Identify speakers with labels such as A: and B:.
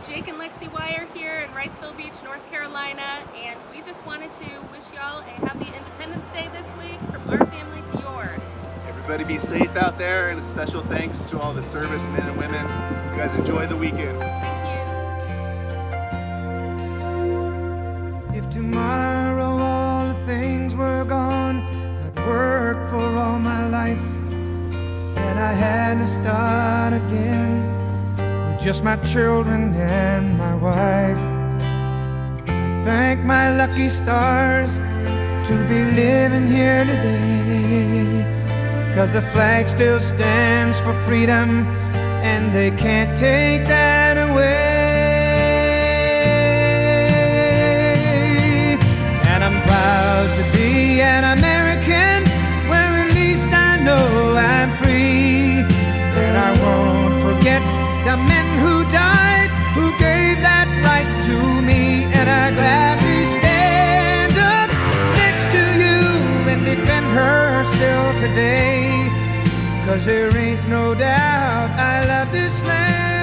A: Jake and Lexi Wire here in Wrightsville Beach, North Carolina, and we just wanted to wish y'all a happy Independence Day this week from our family to yours.
B: Everybody be safe out there, and a special thanks to all the servicemen and women. You guys enjoy the weekend.
A: Thank you.
C: If tomorrow all the things were gone, I'd work for all my life, and I had to start again with just my children and my wife. Thank my lucky stars to be living here today, 'cause the flag still stands for freedom, and they can't take that away. And I'm proud to be an American, where at least I know I'm free. And I won't forget the men who died, who gave that right to me. And I gladly stand up next to you and defend her still today, 'cause there ain't no doubt I love this land.